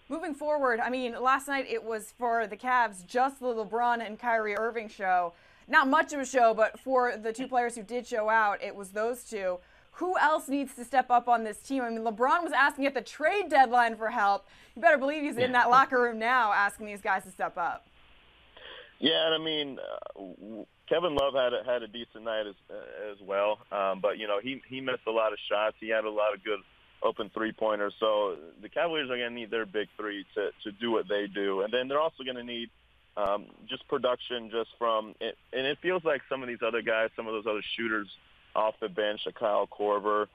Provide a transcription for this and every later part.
Moving forward, I mean, last night it was for the Cavs just the LeBron and Kyrie Irving show. Not much of a show, but for the two players who did show out, it was those two. Who else needs to step up on this team? I mean, LeBron was asking at the trade deadline for help. You better believe he's in that locker room now asking these guys to step up. Yeah, and I mean, Kevin Love had a decent night as well, but he missed a lot of shots. He had a lot of good open three-pointers. So the Cavaliers are going to need their big three to do what they do, and then they're also going to need just production just from it. And it feels like some of these other guys, some of those other shooters off the bench, like Kyle Korver,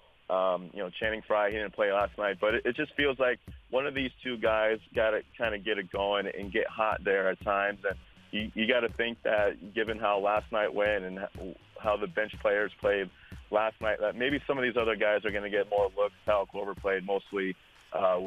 Channing Frye, he didn't play last night, but it just feels like one of these two guys got to kind of get it going and get hot there at times. And you got to think that given how last night went and how the bench players played last night, that maybe some of these other guys are going to get more looks. Kyle Korver played mostly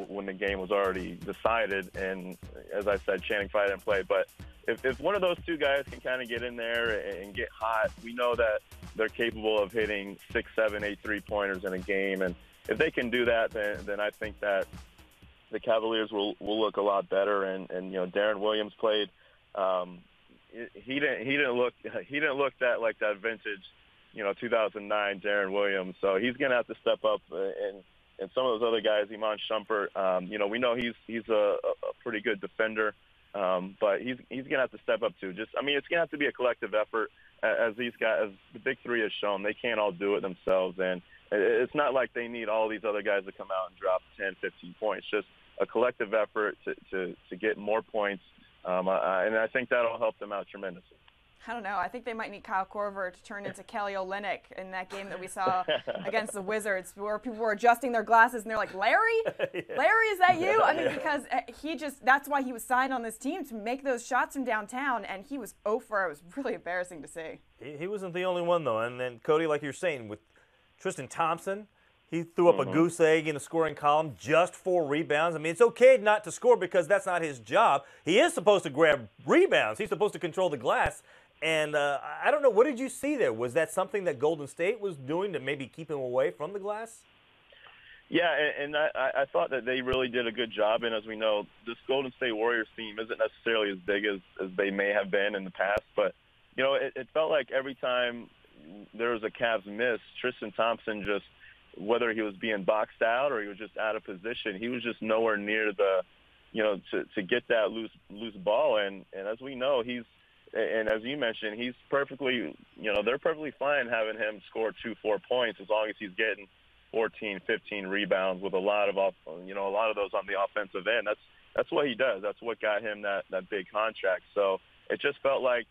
when the game was already decided, and as I said, Channing Frye didn't play. But if one of those two guys can kind of get in there and get hot, we know that they're capable of hitting 6, 7, 8 three-pointers in a game. And if they can do that, then I think that the Cavaliers will look a lot better. And Darren Williams played. He didn't look that like that vintage 2009 Darren Williams. So he's going to have to step up, and some of those other guys, Iman Shumpert, we know he's a pretty good defender, but he's going to have to step up too. It's going to have to be a collective effort, as these guys, as the big three has shown. They can't all do it themselves, and it's not like they need all these other guys to come out and drop 10, 15 points. Just a collective effort to get more points. And I think that'll help them out tremendously. I don't know. I think they might need Kyle Korver to turn into Kelly Olynyk in that game that we saw against the Wizards, where people were adjusting their glasses and they're like, Larry? Larry, is that you? I mean, because that's why he was signed on this team, to make those shots from downtown, and he was 0 for. It was really embarrassing to see. He wasn't the only one, though. And then, Cody, like you're saying, with Tristan Thompson, he threw up a goose egg in the scoring column, just 4 rebounds. I mean, it's okay not to score because that's not his job. He is supposed to grab rebounds. He's supposed to control the glass. And I don't know, what did you see there? Was that something that Golden State was doing to maybe keep him away from the glass? Yeah, and I thought that they really did a good job. And as we know, this Golden State Warriors team isn't necessarily as big as they may have been in the past. But, it felt like every time there was a Cavs miss, Tristan Thompson just, whether he was being boxed out or he was just out of position, he was just nowhere near the, to get that loose ball. And as we know, and as you mentioned, he's perfectly, they're perfectly fine having him score 2-4 points as long as he's getting 14, 15 rebounds with a lot of those on the offensive end. That's what he does. That's what got him that big contract. So it just felt like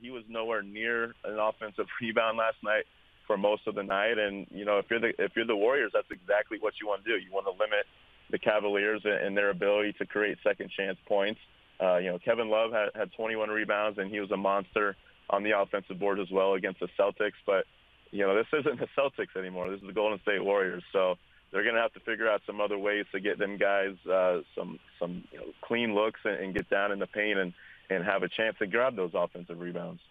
he was nowhere near an offensive rebound last night for most of the night. And if you're the Warriors, that's exactly what you want to do. You want to limit the Cavaliers and their ability to create second chance points. Kevin Love had 21 rebounds, and he was a monster on the offensive board as well against the Celtics. But, this isn't the Celtics anymore. This is the Golden State Warriors. So they're going to have to figure out some other ways to get them guys some clean looks and get down in the paint and have a chance to grab those offensive rebounds.